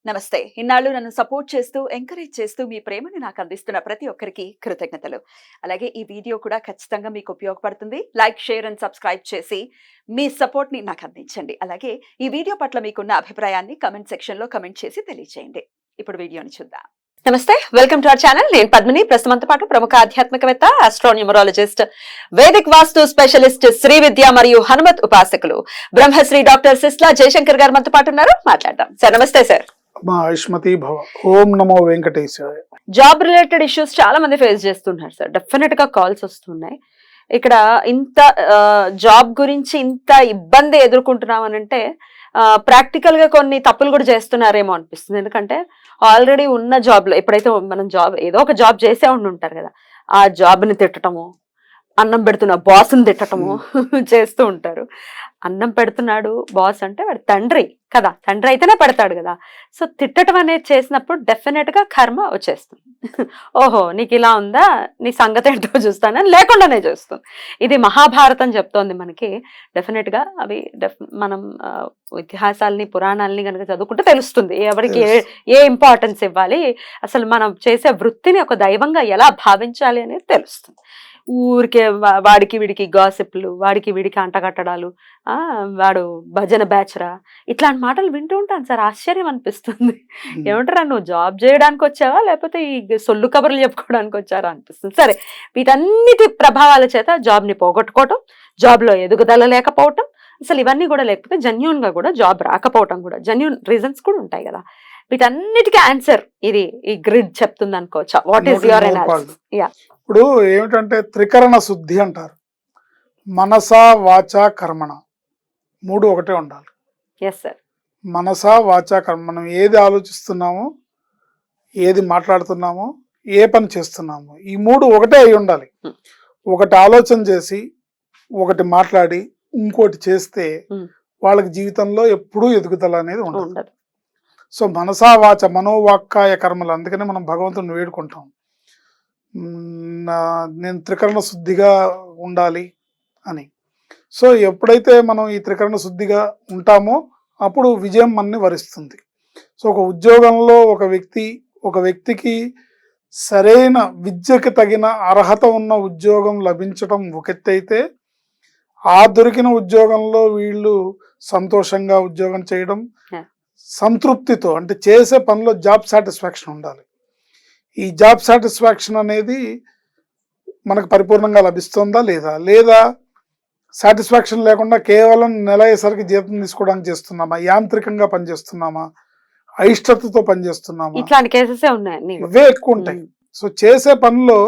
నమస్తే. ఇన్నాళ్ళు నన్ను సపోర్ట్ చేస్తూ, ఎంకరేజ్ చేస్తూ మీ ప్రేమని నాకు అందిస్తున్న ప్రతి ఒక్కరికి కృతజ్ఞతలు. అలాగే ఈ వీడియో కూడా ఖచ్చితంగా మీకు ఉపయోగపడుతుంది. లైక్, షేర్ అండ్ సబ్స్క్రైబ్ చేసి మీ సపోర్ట్‌ని నాకు అందించండి. అలాగే ఈ వీడియో పట్ల మీకున్న అభిప్రాయాన్ని కామెంట్ సెక్షన్‌లో కామెంట్ చేసి తెలియజేయండి. ఇప్పుడు వీడియోని చూద్దాం. నమస్తే, వెల్కమ్ టు అవర్ ఛానల్. నేను పద్మిని. ప్రస్తుతంతో పాటు ప్రముఖ ఆధ్యాత్మికవేత్త, ఆస్ట్రోన్యూమరాలజిస్ట్, వేదిక్ వాస్తు స్పెషలిస్ట్, శ్రీ విద్య మరియు హనుమత్ ఉపాసకులు బ్రహ్మశ్రీ డాక్టర్ సిస్లా జయశంకర్ గారు మనతో పాటు ఉన్నారు. మాట్లాడదాం. సార్ నమస్తే. సార్ ఆయుష్మతి భవ. ఓం నమో వెంకటేశాయ. జాబ్ రిలేటెడ్ ఇష్యూస్ చాలా మంది ఫేస్ చేస్తున్నారు సార్. డెఫినెట్ గా కాల్స్ వస్తున్నాయి. ఇక్కడ ఇంత జాబ్ గురించి ఇంత ఇబ్బంది ఎదుర్కొంటున్నాం అని అంటే ప్రాక్టికల్ గా కొన్ని తప్పులు కూడా చేస్తున్నారేమో అనిపిస్తుంది. ఎందుకంటే ఆల్రెడీ ఉన్న జాబ్ లో ఎప్పుడైతే మనం జాబ్ ఏదో ఒక జాబ్ చేసే ఉంటారు కదా, ఆ జాబ్ ని తిట్టటము, అన్నం పెడుతున్న బాస్ని తిట్టటము చేస్తూ ఉంటారు. అన్నం పెడుతున్నాడు బాస్ అంటే వాడు తండ్రి కదా, తండ్రి అయితేనే పెడతాడు కదా. సో తిట్టడం అనేది చేసినప్పుడు డెఫినెట్ గా కర్మ వచ్చేస్తుంది. ఓహో నీకు ఇలా ఉందా, నీ సంగతి ఏంటో చూస్తానని లేకుండానే చేస్తుంది. ఇది మహాభారతం చెప్తోంది మనకి. డెఫినెట్ గా అవి మనం ఇతిహాసాలని, పురాణాలని కనుక చదువుకుంటే తెలుస్తుంది ఎవరికి ఏ ఇంపార్టెన్స్ ఇవ్వాలి, అసలు మనం చేసే వృత్తిని ఒక దైవంగా ఎలా భావించాలి అనేది తెలుస్తుంది. ఊరికే వాడికి వీడికి గాసిప్లు, వాడికి వీడికి అంటగట్టడాలు, వాడు భజన బ్యాచరా, ఇట్లాంటి మాటలు వింటూ ఉంటాను సార్. ఆశ్చర్యం అనిపిస్తుంది. ఏమంటారా, నువ్వు జాబ్ చేయడానికి వచ్చావా లేకపోతే ఈ సొల్లు కబుర్లు చెప్పుకోవడానికి వచ్చారా అనిపిస్తుంది. సరే, వీటన్నిటి ప్రభావాల చేత జాబ్ని పోగొట్టుకోవటం, జాబ్లో ఎదుగుదల లేకపోవటం, అసలు ఇవన్నీ కూడా లేకపోతే జెన్యూన్ గా కూడా జాబ్ రాకపోవటం కూడా జెన్యూన్ రీజన్స్ కూడా ఉంటాయి కదా. వీటన్నిటికీ ఆన్సర్ ఇది ఈ గ్రిడ్ చెప్తుంది అనుకోవచ్చా? What is your analysis? Yeah, ఇప్పుడు ఏమిటంటే త్రికరణ శుద్ధి అంటారు. మనస, వాచ, కర్మణ మూడు ఒకటే ఉండాలి. Yes sir. మనస, వాచ, కర్మ, మనం ఏది ఆలోచిస్తున్నామో, ఏది మాట్లాడుతున్నామో, ఏ పని చేస్తున్నామో, ఈ మూడు ఒకటే అయి ఉండాలి. ఒకటి ఆలోచన చేసి, ఒకటి మాట్లాడి, ఇంకోటి చేస్తే వాళ్ళకి జీవితంలో ఎప్పుడూ ఎదుగుదల అనేది ఉండదు. సో మనసా, వాచ, మనోవాక్కాయ కర్మలు. అందుకనే మనం భగవంతుని వేడుకుంటాం, నేను త్రికరణ శుద్ధిగా ఉండాలి అని. సో ఎప్పుడైతే మనం ఈ త్రికరణ శుద్ధిగా ఉంటామో అప్పుడు విజయం మనని వరిస్తుంది. సో ఒక ఉద్యోగంలో ఒక వ్యక్తికి సరైన విద్యకి తగిన అర్హత ఉన్న ఉద్యోగం లభించడం ఒక ఎత్తు అయితే, ఆ దొరికిన ఉద్యోగంలో వీళ్ళు సంతోషంగా ఉద్యోగం చేయడం, సంతృప్తితో, అంటే చేసే పనిలో జాబ్ సాటిస్ఫాక్షన్ ఉండాలి. ఈ జాబ్ సాటిస్ఫాక్షన్ అనేది మనకు పరిపూర్ణంగా లభిస్తుందా లేదా సాటిస్ఫాక్షన్ లేకుండా కేవలం నెల అయ్యేసరికి జీతం తీసుకోవడానికి చేస్తున్నామా, యాంత్రికంగా పనిచేస్తున్నామా, అయిష్టతతో పనిచేస్తున్నామా, ఇట్లాంటి కేసెస్ ఉన్నాయి, ఇవే ఎక్కువ ఉంటాయి. సో చేసే పనిలో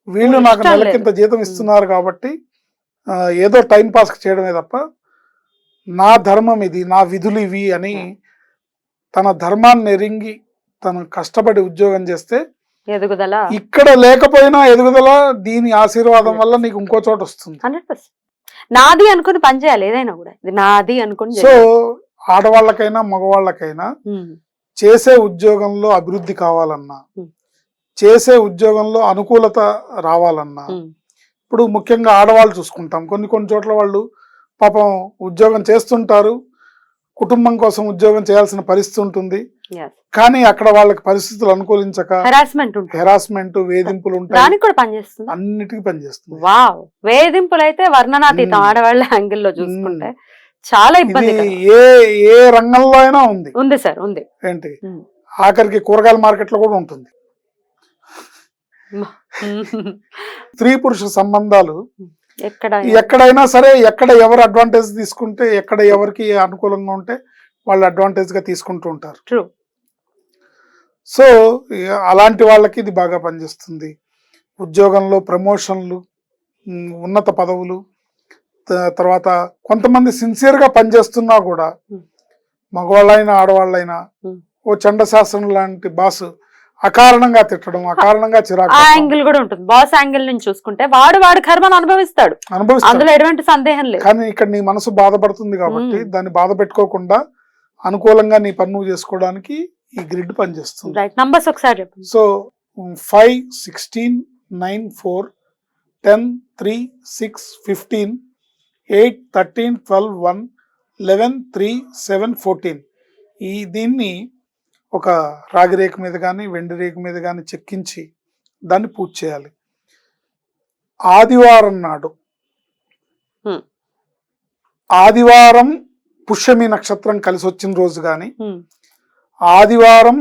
వీళ్ళు నాకు నెలకింత జీతం ఇస్తున్నారు కాబట్టి ఏదో టైం పాస్ చేయడమే తప్ప నా ధర్మం ఇది, నా విధులు ఇవి అని తన ధర్మాన్ని ఎరింగి తను కష్టపడి ఉద్యోగం చేస్తే ఎదుగుదల, ఇక్కడ లేకపోయినా ఎదుగుదల దీని ఆశీర్వాదం వల్ల నీకు ఇంకో చోట వస్తుంది. 100% నాది అనుకుని పని చేయాలి, ఏదైనా కూడా ఇది నాది అనుకుని. సో ఆడవాళ్ళకైనా మగవాళ్ళకైనా చేసే ఉద్యోగంలో అభివృద్ధి కావాలన్నా, చేసే ఉద్యోగంలో అనుకూలత రావాలన్నా, ఇప్పుడు ముఖ్యంగా ఆడవాళ్ళు చూసుకుంటాం, కొన్ని చోట్ల వాళ్ళు పాపం ఉద్యోగం చేస్తుంటారు, కుటుంబం కోసం ఉద్యోగం చేయాల్సిన పరిస్థితి ఉంటుంది, కానీ అక్కడ వాళ్ళకి పరిస్థితులు అనుకూలించక హెరాస్మెంట్, వేధింపులు ఉంటాయి, అన్నిటికీ పనిచేస్తుంది. వావ్, వేధింపులు అయితే వర్ణనాతీతం. ఆడవాళ్ళ యాంగిల్లో చూసుకుంటే చాలా ఇబ్బంది. ఏ రంగంలో అయినా ఉంది సార్, ఉంది. ఏంటి, ఆఖరికి కూరగాయల మార్కెట్ లో కూడా ఉంటుంది. స్త్రీ పురుష సంబంధాలు ఎక్కడైనా సరే, ఎక్కడ ఎవరు అడ్వాంటేజ్ తీసుకుంటే, ఎక్కడ ఎవరికి అనుకూలంగా ఉంటే వాళ్ళు అడ్వాంటేజ్ గా తీసుకుంటూ ఉంటారు. సో అలాంటి వాళ్ళకి ఇది బాగా పనిచేస్తుంది. ఉద్యోగంలో ప్రమోషన్లు, ఉన్నత పదవులు, తర్వాత కొంతమంది సిన్సియర్గా పనిచేస్తున్నా కూడా, మగవాళ్ళైనా ఆడవాళ్ళైనా, ఓ చండశాస్త్రం లాంటి బాస్ అకారణంగా తిట్టడం, అకారణంగా చిరాకు, యాంగిల్ కూడా ఉంటుంది. బాస్ యాంగిల్ నుంచి చూసుకుంటే వాడు కర్మను అనుభవిస్తాడు, అందులో ఎటువంటి సందేహం లేదు. కానీ ఇక్కడ నీ మనసు బాధపడుతుంది కాబట్టి దాన్ని బాధ పెట్టుకోకుండా అనుకూలంగా నీ పని నువ్వు చేసుకోవడానికి ఈ గ్రిడ్ పనిచేస్తుంది. నంబర్స్ ఒకసారి చెప్పండి. సో 5, 16, 9, 4, 10, 3, 6, 15, 8, 13, 12, 1, 11, 3, 7, 14. దీన్ని ఒక రాగి రేకు మీద కానీ వెండి రేకు మీద కానీ చెక్కించి దాన్ని పూజ చేయాలి. ఆదివారం నాడు, ఆదివారం పుష్యమి నక్షత్రం కలిసి వచ్చిన రోజు కానీ, ఆదివారం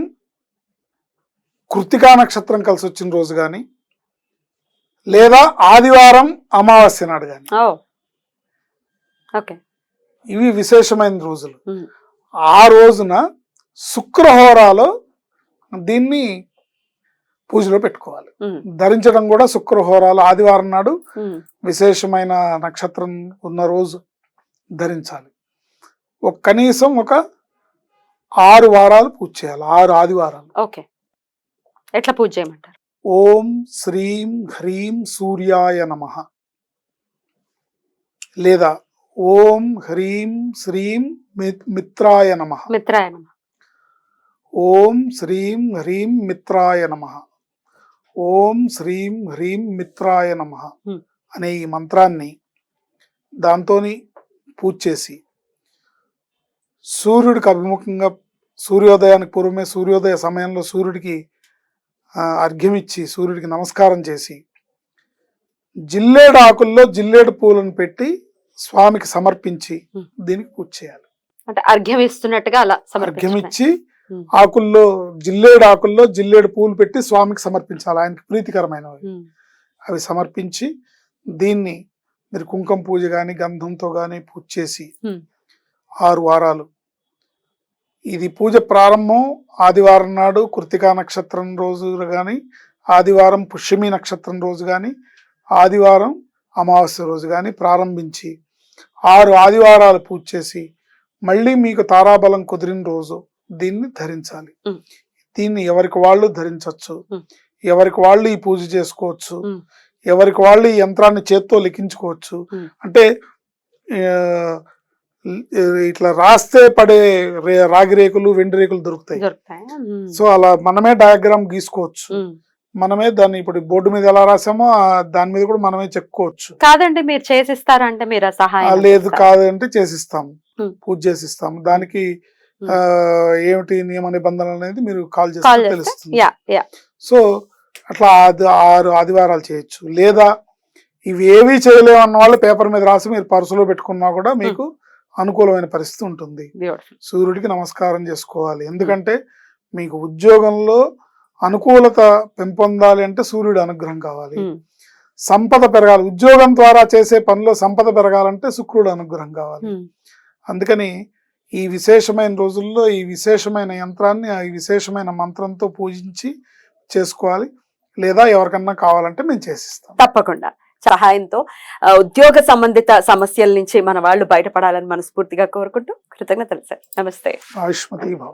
కృత్తికా నక్షత్రం కలిసి వచ్చిన రోజు కానీ, లేదా ఆదివారం అమావాస్య నాడు కానీ, ఇవి విశేషమైన రోజులు. ఆ రోజున శుక్రహోరాలో దీన్ని పూజలో పెట్టుకోవాలి. ధరించడం కూడా శుక్రహోరాలు ఆదివారం నాడు విశేషమైన నక్షత్రం ఉన్న రోజు ధరించాలి. కనీసం ఒక 6 వారాలు పూజ చేయాలి. 6 ఆదివారాలు. ఓకే, ఎట్లా పూజ చేయమంటారు? ఓం శ్రీం హ్రీం సూర్యాయ నమః, లేదా ఓం హ్రీం శ్రీం మిత్రాయ నమః, మిత్రాయ నమః, ఓం శ్రీం హ్రీం మిత్రాయ నమః, ఓం శ్రీం హ్రీం మిత్రాయ నమః అనే ఈ మంత్రాన్ని దాంతోని పూజ చేసి సూర్యుడికి అభిముఖంగా సూర్యోదయానికి పూర్వమే సూర్యోదయ సమయంలో సూర్యుడికి అర్ఘ్యం ఇచ్చి సూర్యుడికి నమస్కారం చేసి జిల్లేడు ఆకుల్లో జిల్లేడు పూలను పెట్టి స్వామికి సమర్పించి దీనికి పూజ చేయాలి. అంటే అర్ఘ్యం ఇస్తున్నట్టుగా అలా అర్ఘ్యం ఇచ్చి జిల్లేడు ఆకుల్లో జిల్లేడు పూలు పెట్టి స్వామికి సమర్పించాలి. ఆయనకి ప్రీతికరమైనవి అవి సమర్పించి దీన్ని మీరు కుంకుమ పూజ గాని గంధంతో గాని పూజ చేసి 6 వారాలు. ఇది పూజ ప్రారంభం ఆదివారం నాడు కృత్తికా నక్షత్రం రోజు కానీ, ఆదివారం పుష్యమి నక్షత్రం రోజు కానీ, ఆదివారం అమావాస్య రోజు కానీ ప్రారంభించి 6 ఆదివారాలు పూజ చేసి మళ్ళీ మీకు తారాబలం కుదిరిన రోజు దీన్ని ధరించాలి. దీన్ని ఎవరికి వాళ్ళు ధరించవచ్చు, ఎవరికి వాళ్ళు ఈ పూజ చేసుకోవచ్చు, ఎవరికి వాళ్ళు ఈ యంత్రాన్ని చేత్తో లిఖించుకోవచ్చు. అంటే ఇట్లా రాస్తే పడే రాగి రేకులు వెండి రేకులు దొరుకుతాయి. సో అలా మనమే డయాగ్రామ్ గీసుకోవచ్చు. మనమే దాన్ని ఇప్పుడు బోర్డు మీద ఎలా రాసామో దాని మీద కూడా మనమే చెప్పుకోవచ్చు. కాదంటే మీరు చేసిస్తారా? అంటే మీరు సహాయం? లేదు, కాదంటే చేసిస్తాము, పూజ చేసిస్తాము. దానికి ఏమిటి నియమ నిబంధనలు అనేది మీరు కాల్ చేస్తే తెలుస్తుంది. సో అట్లా 6 ఆదివారాలు చేయొచ్చు. లేదా ఇవి ఏవి చేయలేము అన్న వాళ్ళు పేపర్ మీద రాసి మీరు పర్సులో పెట్టుకున్నా కూడా మీకు అనుకూలమైన పరిస్థితి ఉంటుంది. సూర్యుడికి నమస్కారం చేసుకోవాలి. ఎందుకంటే మీకు ఉద్యోగంలో అనుకూలత పెంపొందాలి అంటే సూర్యుడి అనుగ్రహం కావాలి. సంపద పెరగాలి, ఉద్యోగం ద్వారా చేసే పనిలో సంపద పెరగాలంటే శుక్రుడు అనుగ్రహం కావాలి. అందుకని ఈ విశేషమైన రోజుల్లో ఈ విశేషమైన యంత్రాన్ని ఈ విశేషమైన మంత్రంతో పూజించి చేసుకోవాలి. లేదా ఎవరికన్నా కావాలంటే మేము చేసిస్తాం తప్పకుండా. సహాయంతో ఉద్యోగ సంబంధిత సమస్యల నుంచి మన వాళ్ళు బయటపడాలని మనస్ఫూర్తిగా కోరుకుంటూ కృతజ్ఞతలు సార్. నమస్తే. ఆయుష్మతి భవ.